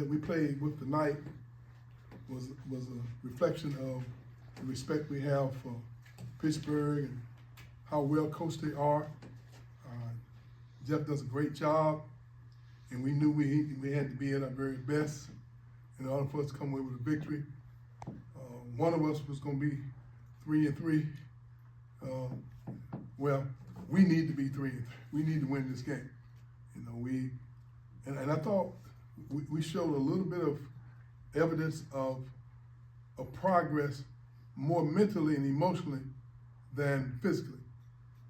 that we played with tonight was a reflection of the respect we have for Pittsburgh and how well coached they are. Jeff does a great job, and we knew we had to be at our very best in order for us to come away with a victory. One of us was going to be 3-3. Well, we need to be 3-3. We need to win this game. You know, and I thought we showed a little bit of evidence of progress more mentally and emotionally than physically.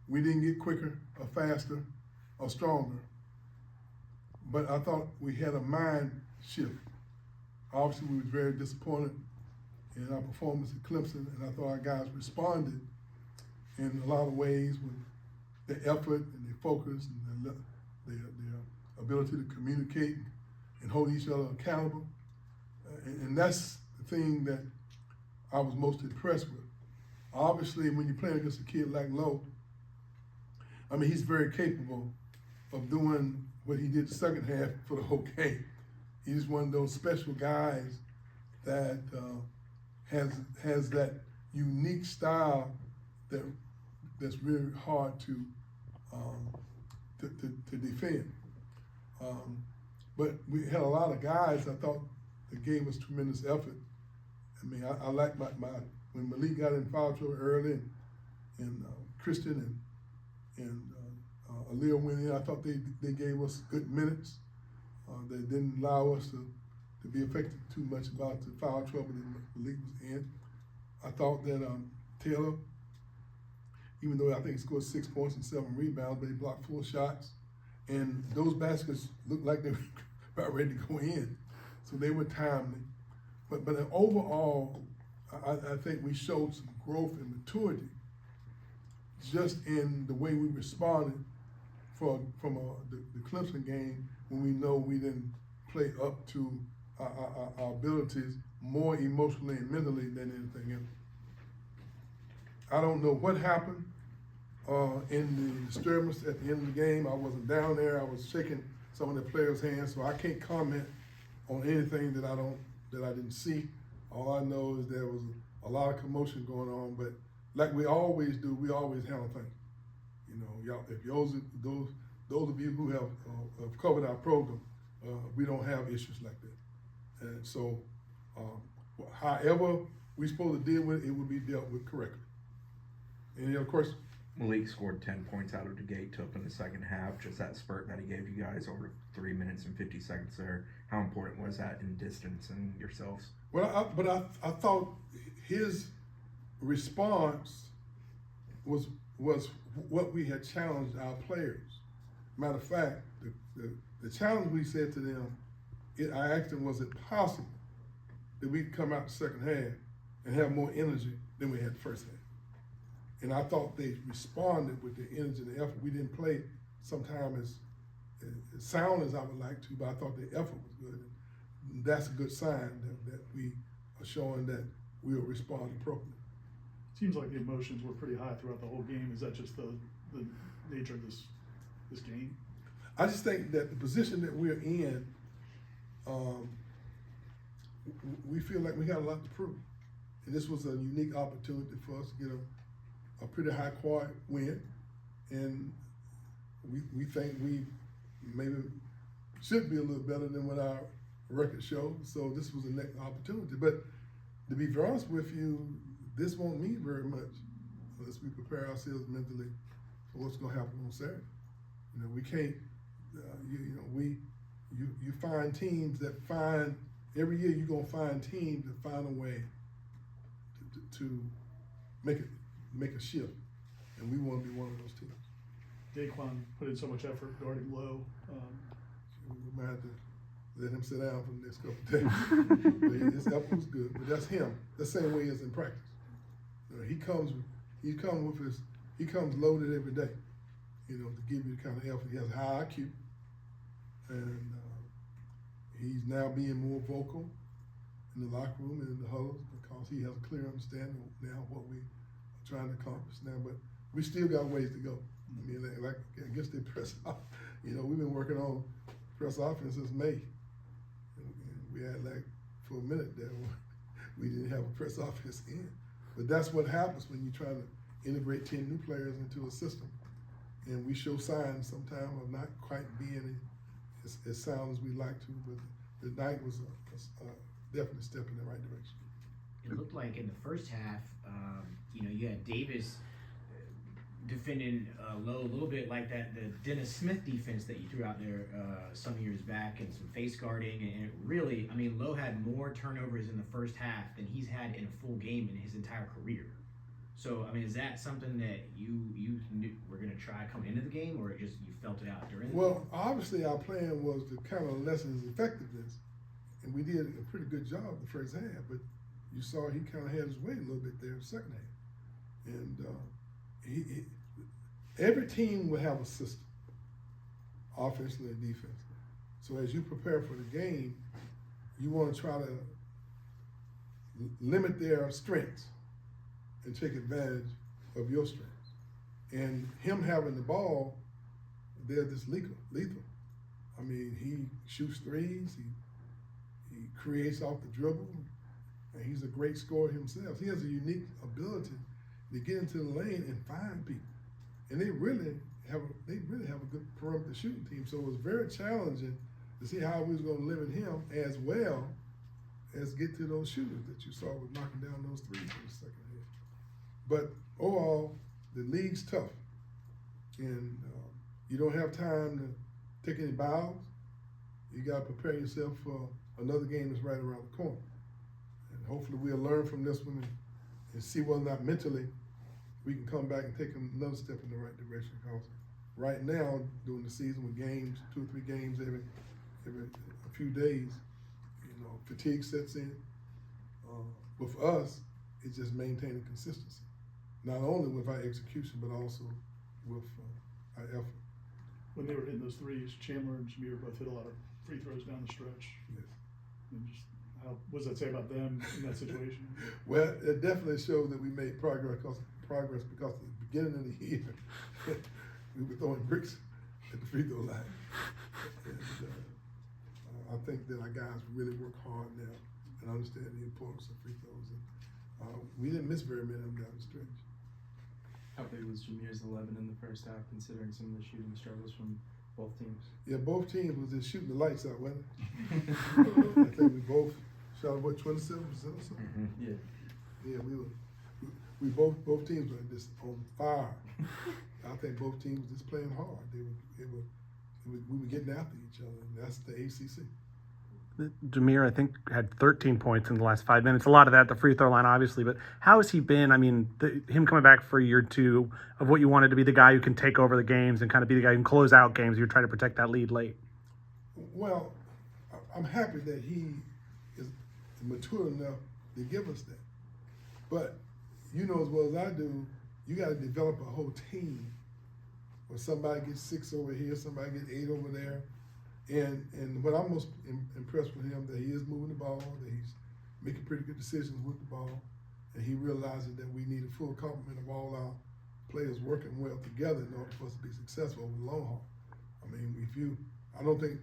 We didn't get quicker or faster or stronger, but I thought we had a mind shift. Obviously, we were very disappointed in our performance at Clemson, and I thought our guys responded in a lot of ways with their effort and their focus and their ability to communicate and hold each other accountable. And that's the thing that I was most impressed with. Obviously, when you're playing against a kid like Lowe, I mean, he's very capable of doing what he did the second half for the whole game. He's one of those special guys that has that unique style that's really hard to defend. But we had a lot of guys I thought that gave us tremendous effort. I mean, I like when Malik got in foul trouble early, and Christian and Aaliyah went in. I thought they gave us good minutes. They didn't allow us to be affected too much about the foul trouble that Malik was in. I thought that Taylor, even though I think he scored 6 points and 7 rebounds, but he blocked 4 shots, and those baskets looked like they were about ready to go in, so they were timely. But overall, I think we showed some growth and maturity just in the way we responded from the Clemson game, when we know we didn't play up to our abilities more emotionally and mentally than anything else. I don't know what happened in the disturbance at the end of the game. I wasn't down there. I was shaking some of the players' hands, so I can't comment on anything that I didn't see. All I know is there was a lot of commotion going on, but like we always do, we always handle things. You know, y'all, if those of you who have covered our program, we don't have issues like that. And so, however we're supposed to deal with it, it will be dealt with correctly. And of course, Malik scored 10 points out of the gate to open the second half. Just that spurt that he gave you guys over 3 minutes and 50 seconds there. How important was that in distance and yourselves? Well, I thought his response was what we had challenged our players. Matter of fact, the challenge we said to them, I asked them, was it possible that we could come out the second half and have more energy than we had the first half? And I thought they responded with the energy and the effort. We didn't play sometimes as sound as I would like to, but I thought the effort was good. And that's a good sign that we are showing that we will respond appropriately. Seems like the emotions were pretty high throughout the whole game. Is that just the nature of this game? I just think that the position that we're in, we feel like we got a lot to prove. And this was a unique opportunity for us to get a pretty high quality win. And we think we maybe should be a little better than what our record shows. So this was a next opportunity. But to be honest with you, this won't mean very much unless we prepare ourselves mentally for what's going to happen on Saturday. You know, we can't. You find teams that find every year. You're gonna find teams that find a way to make a shift, and we want to be one of those teams. Daquan put in so much effort guarding Lowe. We might have to let him sit down for the next couple of days. But his effort was good. But that's him. The same way as in practice. You know, he comes loaded every day. You know, to give you the kind of effort. He has high IQ, and he's now being more vocal in the locker room and in the huddles because he has a clear understanding of now what we are trying to accomplish now. But we still got ways to go. I mean, like against the press, you know, we've been working on press offense since May. And We had like, for a minute there, we didn't have a press offense in. But that's what happens when you try to integrate 10 new players into a system. And we show signs sometimes of not quite being as sound as we like to, but tonight was a definite step in the right direction. It looked like in the first half, you had Davis defending low a little bit like the Dennis Smith defense that you threw out there some years back, and some face guarding, and it really, I mean, Lowe had more turnovers in the first half than he's had in a full game in his entire career. So, I mean, is that something that you knew were going to try coming into the game, or just you felt it out during the game? Well, obviously our plan was to kind of lessen his effectiveness, and we did a pretty good job the first half, but you saw he kind of had his way a little bit there in the second half. And every team will have a system, offensively and defensively. So as you prepare for the game, you want to try to limit their strengths and take advantage of your strengths. And him having the ball, they're just lethal. I mean, he shoots threes, he creates off the dribble, and he's a great scorer himself. He has a unique ability to get into the lane and find people. And they really have a good perimeter shooting team. So it was very challenging to see how we was going to limit him as well as get to those shooters that you saw with knocking down those threes in the second half. But overall, the league's tough, and you don't have time to take any bows. You got to prepare yourself for another game that's right around the corner. And hopefully we'll learn from this one and see whether or not mentally we can come back and take another step in the right direction. Because right now, during the season with games, 2 or 3 games every a few days, fatigue sets in. But for us, it's just maintaining consistency, not only with our execution, but also with our effort. When they were hitting those threes, Chandler and Jamir both hit a lot of free throws down the stretch. Yes. And just what does that say about them in that situation? Well, it definitely shows that we made progress because at the beginning of the year, we were throwing bricks at the free throw line. And, I think that our guys really work hard now and understand the importance of free throws. And we didn't miss very many of them down the stretch. How big was Jamir's 11 in the first half, considering some of the shooting struggles from both teams? Yeah, both teams was just shooting the lights out, wasn't it? I think we both shot 27% or something. Mm-hmm. Yeah. Yeah, we both teams were just on fire. I think both teams just playing hard. We were getting after each other, and that's the ACC. Jamir, I think, had 13 points in the last 5 minutes. A lot of that, the free throw line, obviously. But how has he been? I mean, him coming back for year 2 of what you wanted to be the guy who can take over the games and kind of be the guy who can close out games. You're trying to protect that lead late. Well, I'm happy that he is mature enough to give us that. But you know as well as I do, you got to develop a whole team where somebody gets 6 over here, somebody gets 8 over there. And what I'm most impressed with him, that he is moving the ball, that he's making pretty good decisions with the ball, and he realizes that we need a full complement of all our players working well together in order for us to be successful over the long haul. I mean, I don't think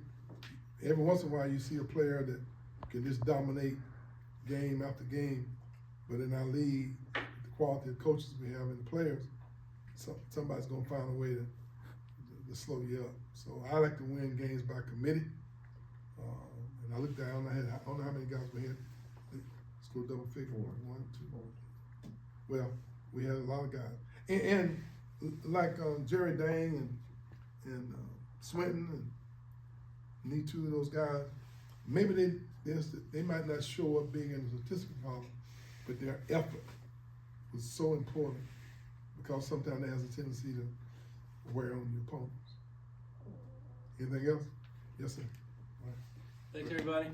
every once in a while you see a player that can just dominate game after game, but in our league, the quality of coaches we have and the players, somebody's going to find a way to slow you up. So I like to win games by committee. And I looked down, I don't know how many guys we had. Scored double figure. 1, 2. Well, we had a lot of guys. And like Jerry Dang and Swinton and need 2 of those guys, maybe they might not show up big in the statistical column, but their effort was so important because sometimes it has a tendency to wear on your opponents. Anything else? Yes, sir. All right. Thanks, everybody.